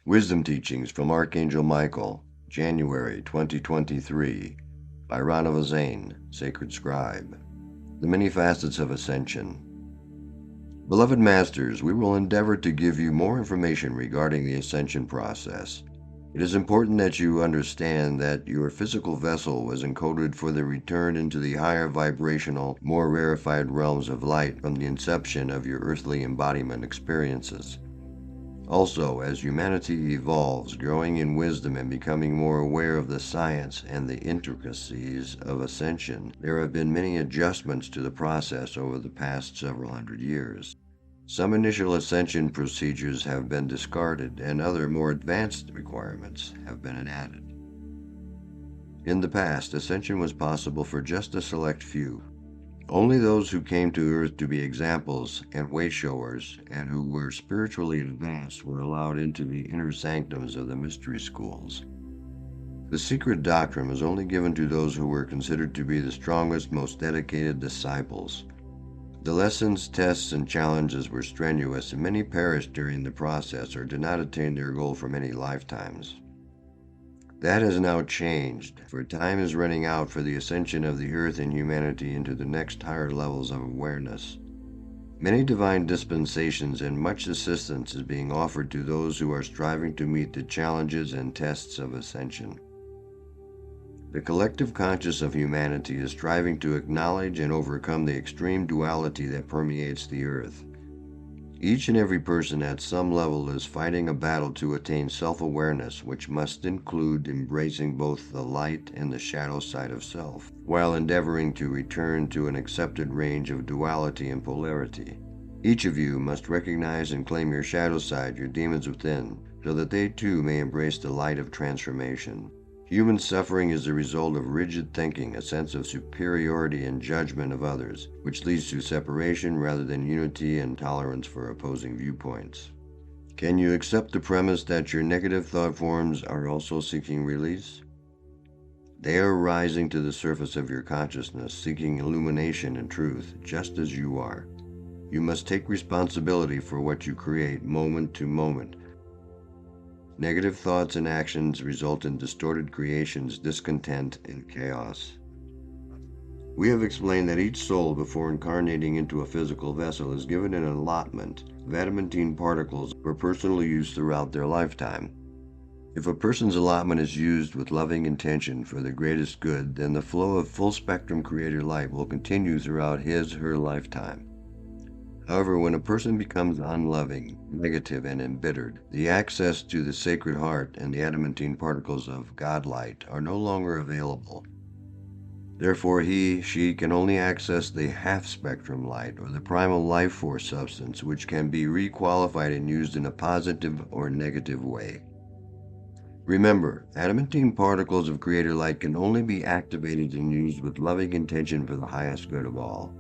Wisdom Teachings from Archangel Michael, January 2023, by Ranava Zain, Sacred Scribe. The Many Facets of Ascension. Beloved Masters, we will endeavor to give you more information regarding the ascension process. It is important that you understand that your physical vessel was encoded for the return into the higher vibrational, more rarefied realms of light from the inception of your earthly embodiment experiences. Also, as humanity evolves, growing in wisdom and becoming more aware of the science and the intricacies of ascension, there have been many adjustments to the process over the past several hundred years. Some initial ascension procedures have been discarded, and other more advanced requirements have been added. In the past, ascension was possible for just a select few. Only those who came to Earth to be examples and way-showers and who were spiritually advanced were allowed into the inner sanctums of the mystery schools. The secret doctrine was only given to those who were considered to be the strongest, most dedicated disciples. The lessons, tests, and challenges were strenuous, and many perished during the process or did not attain their goal for many lifetimes. That has now changed, for time is running out for the ascension of the earth and humanity into the next higher levels of awareness. Many divine dispensations and much assistance is being offered to those who are striving to meet the challenges and tests of ascension. The collective conscious of humanity is striving to acknowledge and overcome the extreme duality that permeates the earth. Each and every person at some level is fighting a battle to attain self-awareness, which must include embracing both the light and the shadow side of self, while endeavoring to return to an accepted range of duality and polarity. Each of you must recognize and claim your shadow side, your demons within, so that they too may embrace the light of transformation. Human suffering is the result of rigid thinking, a sense of superiority and judgment of others, which leads to separation rather than unity and tolerance for opposing viewpoints. Can you accept the premise that your negative thought forms are also seeking release? They are rising to the surface of your consciousness, seeking illumination and truth, just as you are. You must take responsibility for what you create moment to moment. Negative thoughts and actions result in distorted creations, discontent, and chaos. We have explained that each soul, before incarnating into a physical vessel, is given an allotment of adamantine particles for personal use throughout their lifetime. If a person's allotment is used with loving intention for the greatest good, then the flow of full-spectrum creator light will continue throughout his/her lifetime. However, when a person becomes unloving, negative, and embittered, the access to the Sacred Heart and the adamantine particles of God light are no longer available. Therefore, he/she can only access the half-spectrum light, or the primal life force substance, which can be requalified and used in a positive or negative way. Remember, adamantine particles of creator light can only be activated and used with loving intention for the highest good of all.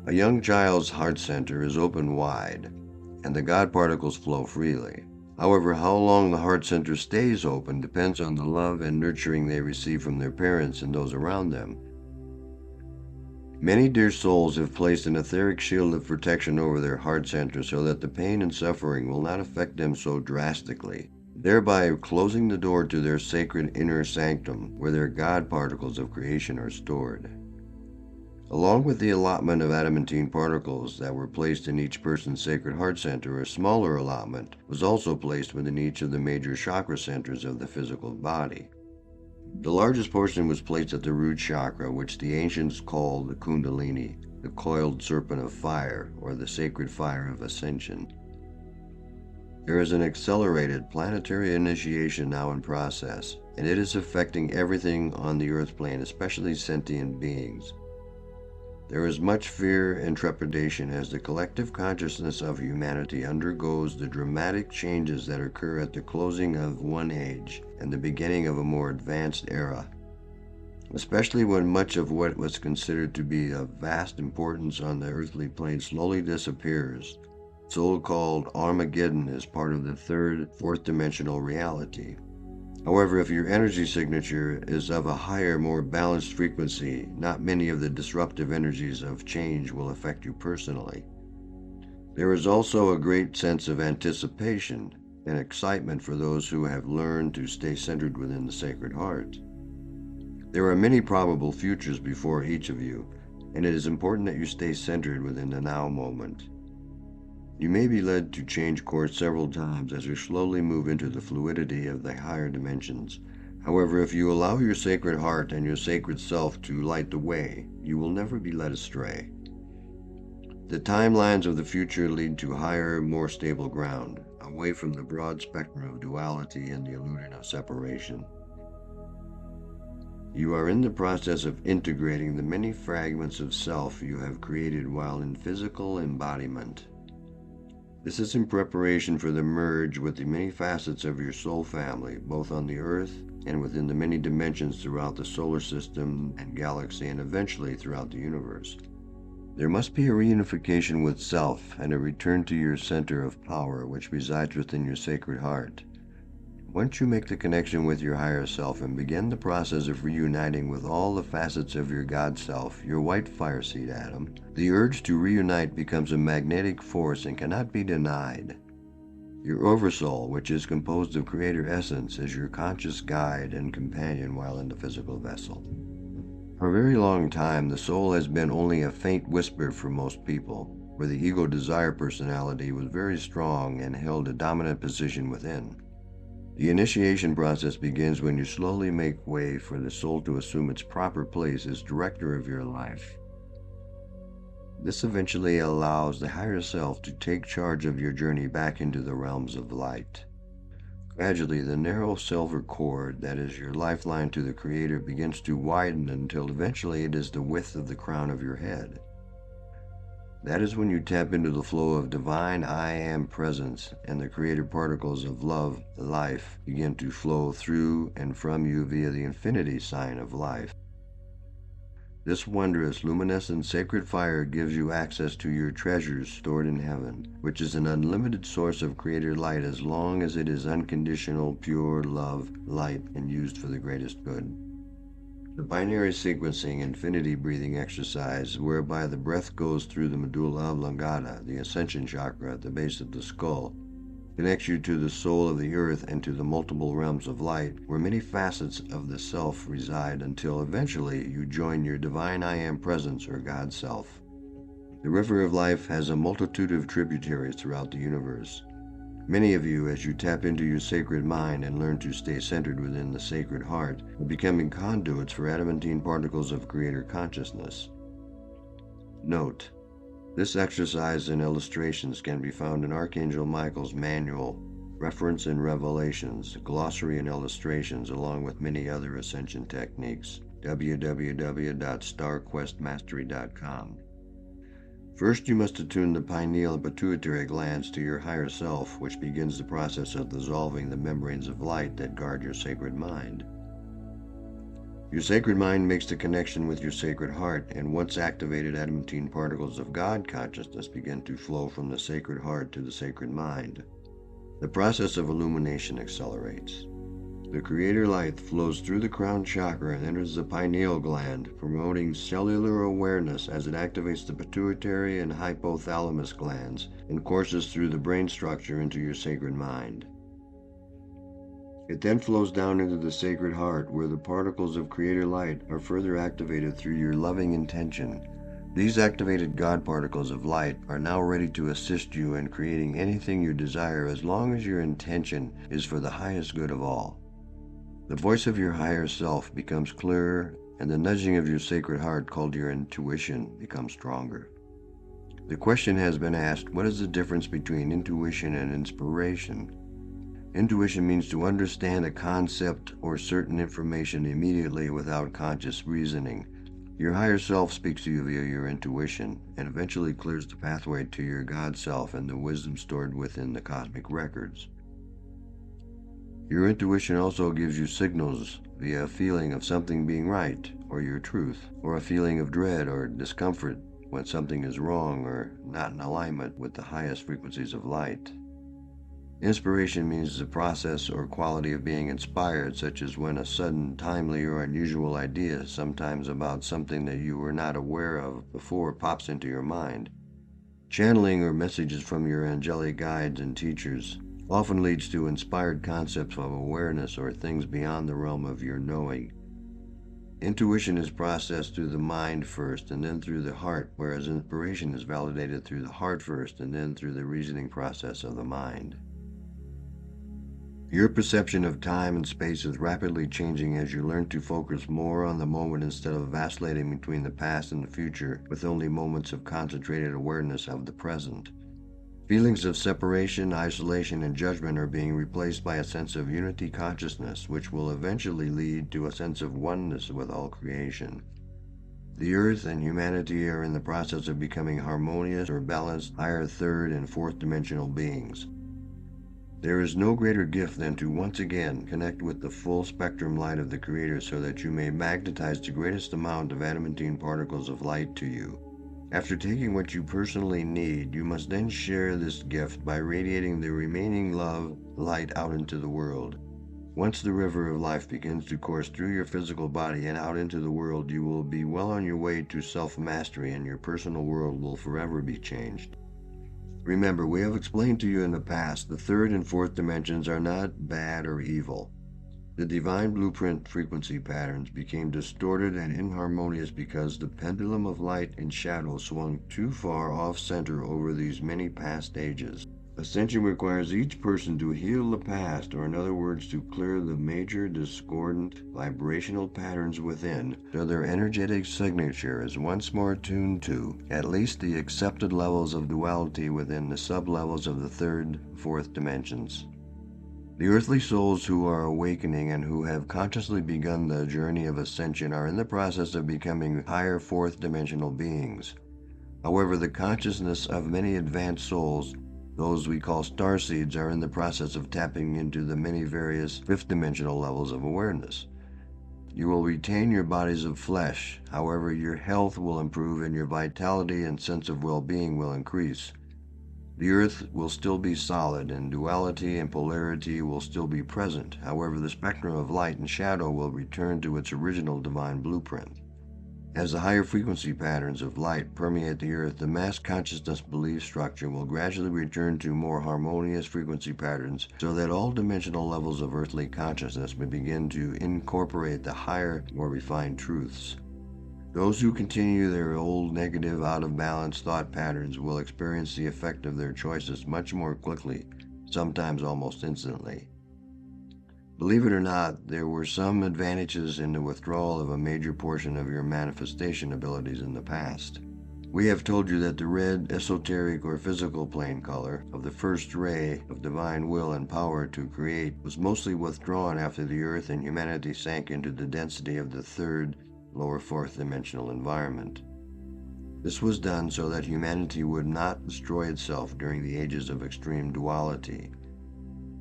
A young child's heart center is open wide, and the God particles flow freely. However, how long the heart center stays open depends on the love and nurturing they receive from their parents and those around them. Many dear souls have placed an etheric shield of protection over their heart center so that the pain and suffering will not affect them so drastically, thereby closing the door to their sacred inner sanctum where their God particles of creation are stored. Along with the allotment of adamantine particles that were placed in each person's sacred heart center, a smaller allotment was also placed within each of the major chakra centers of the physical body. The largest portion was placed at the root chakra, which the ancients called the Kundalini, the coiled serpent of fire, or the sacred fire of ascension. There is an accelerated planetary initiation now in process, and it is affecting everything on the earth plane, especially sentient beings. There is much fear and trepidation as the collective consciousness of humanity undergoes the dramatic changes that occur at the closing of one age and the beginning of a more advanced era. Especially when much of what was considered to be of vast importance on the earthly plane slowly disappears. So-called Armageddon is part of the third, fourth dimensional reality. However, if your energy signature is of a higher, more balanced frequency, not many of the disruptive energies of change will affect you personally. There is also a great sense of anticipation, and excitement for those who have learned to stay centered within the Sacred Heart. There are many probable futures before each of you, and it is important that you stay centered within the now moment. You may be led to change course several times as you slowly move into the fluidity of the higher dimensions. However, if you allow your Sacred Heart and your sacred self to light the way, you will never be led astray. The timelines of the future lead to higher, more stable ground, away from the broad spectrum of duality and the illusion of separation. You are in the process of integrating the many fragments of self you have created while in physical embodiment. This is in preparation for the merge with the many facets of your soul family, both on the earth and within the many dimensions throughout the solar system and galaxy, and eventually throughout the universe. There must be a reunification with self and a return to your center of power, which resides within your Sacred Heart. Once you make the connection with your higher self and begin the process of reuniting with all the facets of your God self, your white fireseed atom, the urge to reunite becomes a magnetic force and cannot be denied. Your Oversoul, which is composed of Creator Essence, is your conscious guide and companion while in the physical vessel. For a very long time, the soul has been only a faint whisper for most people, where the ego desire personality was very strong and held a dominant position within. The initiation process begins when you slowly make way for the soul to assume its proper place as director of your life. This eventually allows the higher self to take charge of your journey back into the realms of light. Gradually, the narrow silver cord that is your lifeline to the Creator begins to widen until eventually it is the width of the crown of your head. That is when you tap into the flow of divine I Am presence, and the Creator particles of love, life, begin to flow through and from you via the infinity sign of life. This wondrous, luminescent, sacred fire gives you access to your treasures stored in heaven, which is an unlimited source of Creator light as long as it is unconditional, pure love, light, and used for the greatest good. The binary sequencing infinity breathing exercise, whereby the breath goes through the medulla oblongata, the ascension chakra at the base of the skull, connects you to the soul of the earth and to the multiple realms of light, where many facets of the self reside until eventually you join your divine I Am presence or God self. The river of life has a multitude of tributaries throughout the universe. Many of you, as you tap into your sacred mind and learn to stay centered within the Sacred Heart, are becoming conduits for adamantine particles of Creator consciousness. Note: this exercise and illustrations can be found in Archangel Michael's manual, Reference and Revelations, Glossary and Illustrations, along with many other ascension techniques. www.starquestmastery.com. First, you must attune the pineal and pituitary glands to your higher self, which begins the process of dissolving the membranes of light that guard your sacred mind. Your sacred mind makes the connection with your Sacred Heart, and once activated, adamantine particles of God consciousness begin to flow from the Sacred Heart to the sacred mind. The process of illumination accelerates. The Creator light flows through the crown chakra and enters the pineal gland, promoting cellular awareness as it activates the pituitary and hypothalamus glands and courses through the brain structure into your sacred mind. It then flows down into the Sacred Heart, where the particles of Creator light are further activated through your loving intention. These activated God particles of light are now ready to assist you in creating anything you desire as long as your intention is for the highest good of all. The voice of your higher self becomes clearer, and the nudging of your Sacred Heart, called your intuition, becomes stronger. The question has been asked, what is the difference between intuition and inspiration? Intuition means to understand a concept or certain information immediately without conscious reasoning. Your higher self speaks to you via your intuition and eventually clears the pathway to your God self and the wisdom stored within the cosmic records. Your intuition also gives you signals via a feeling of something being right, or your truth, or a feeling of dread or discomfort when something is wrong or not in alignment with the highest frequencies of light. Inspiration means the process or quality of being inspired, such as when a sudden, timely, or unusual idea, sometimes about something that you were not aware of before, pops into your mind. Channeling or messages from your angelic guides and teachers, often leads to inspired concepts of awareness or things beyond the realm of your knowing. Intuition is processed through the mind first and then through the heart, whereas inspiration is validated through the heart first and then through the reasoning process of the mind. Your perception of time and space is rapidly changing as you learn to focus more on the moment instead of vacillating between the past and the future with only moments of concentrated awareness of the present. Feelings of separation, isolation, and judgment are being replaced by a sense of unity consciousness, which will eventually lead to a sense of oneness with all creation. The Earth and humanity are in the process of becoming harmonious or balanced higher third and fourth dimensional beings. There is no greater gift than to once again connect with the full spectrum light of the Creator so that you may magnetize the greatest amount of adamantine particles of light to you. After taking what you personally need, you must then share this gift by radiating the remaining love light out into the world. Once the river of life begins to course through your physical body and out into the world, you will be well on your way to self-mastery and your personal world will forever be changed. Remember, we have explained to you in the past, the third and fourth dimensions are not bad or evil. The divine blueprint frequency patterns became distorted and inharmonious because the pendulum of light and shadow swung too far off-center over these many past ages. Ascension requires each person to heal the past, or in other words, to clear the major discordant vibrational patterns within, so their energetic signature is once more tuned to at least the accepted levels of duality within the sub-levels of the third, fourth dimensions. The earthly souls who are awakening and who have consciously begun the journey of ascension are in the process of becoming higher fourth dimensional beings. However, the consciousness of many advanced souls, those we call starseeds, are in the process of tapping into the many various fifth dimensional levels of awareness. You will retain your bodies of flesh, however your health will improve and your vitality and sense of well-being will increase. The earth will still be solid and duality and polarity will still be present. However, the spectrum of light and shadow will return to its original divine blueprint. As the higher frequency patterns of light permeate the earth, the mass consciousness belief structure will gradually return to more harmonious frequency patterns so that all dimensional levels of earthly consciousness may begin to incorporate the higher, more refined truths. Those who continue their old negative, out-of-balance thought patterns will experience the effect of their choices much more quickly, sometimes almost instantly. Believe it or not, there were some advantages in the withdrawal of a major portion of your manifestation abilities in the past. We have told you that the red, esoteric, or physical plane color of the first ray of divine will and power to create was mostly withdrawn after the earth and humanity sank into the density of the third, lower fourth dimensional environment. This was done so that humanity would not destroy itself during the ages of extreme duality.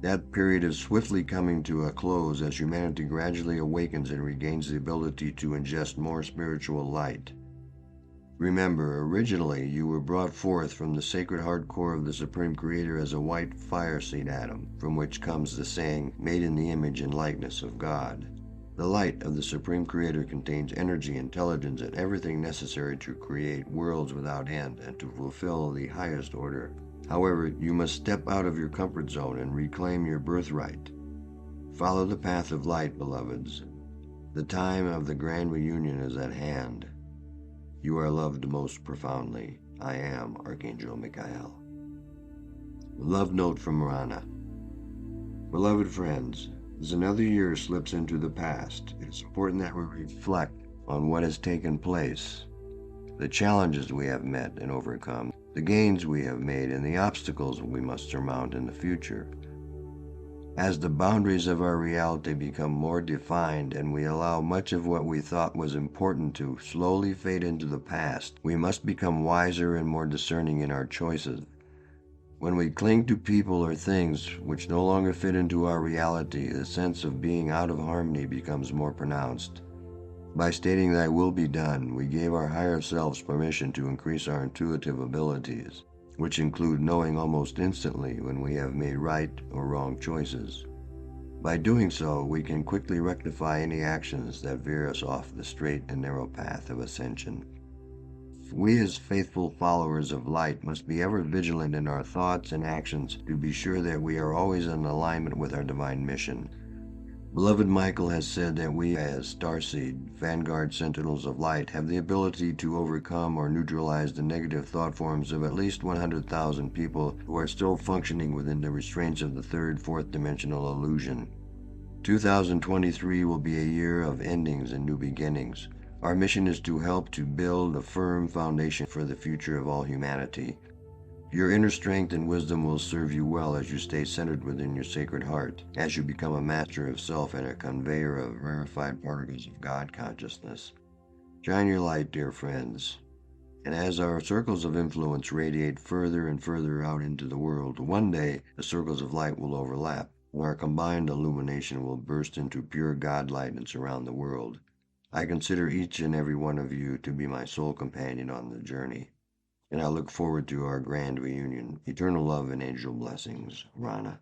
That period is swiftly coming to a close as humanity gradually awakens and regains the ability to ingest more spiritual light. Remember, originally you were brought forth from the sacred heart core of the Supreme Creator as a white fire seed atom, from which comes the saying, made in the image and likeness of God. The light of the Supreme Creator contains energy, intelligence, and everything necessary to create worlds without end and to fulfill the highest order. However, you must step out of your comfort zone and reclaim your birthright. Follow the path of light, beloveds. The time of the grand reunion is at hand. You are loved most profoundly. I am Archangel Michael. Love note from Rana. Beloved friends, as another year slips into the past, it is important that we reflect on what has taken place, the challenges we have met and overcome, the gains we have made, and the obstacles we must surmount in the future. As the boundaries of our reality become more defined and we allow much of what we thought was important to slowly fade into the past, we must become wiser and more discerning in our choices. When we cling to people or things which no longer fit into our reality, the sense of being out of harmony becomes more pronounced. By stating "Thy will be done," we gave our higher selves permission to increase our intuitive abilities, which include knowing almost instantly when we have made right or wrong choices. By doing so, we can quickly rectify any actions that veer us off the straight and narrow path of ascension. We as faithful followers of light must be ever vigilant in our thoughts and actions to be sure that we are always in alignment with our divine mission. Beloved Michael has said that we as Starseed, Vanguard Sentinels of Light, have the ability to overcome or neutralize the negative thought forms of at least 100,000 people who are still functioning within the restraints of the third, fourth dimensional illusion. 2023 will be a year of endings and new beginnings. Our mission is to help to build a firm foundation for the future of all humanity. Your inner strength and wisdom will serve you well as you stay centered within your sacred heart, as you become a master of self and a conveyor of rarefied particles of God consciousness. Shine your light, dear friends. And as our circles of influence radiate further and further out into the world, one day the circles of light will overlap, and our combined illumination will burst into pure God light and surround the world. I consider each and every one of you to be my soul companion on the journey, and I look forward to our grand reunion. Eternal love and angel blessings. Rana.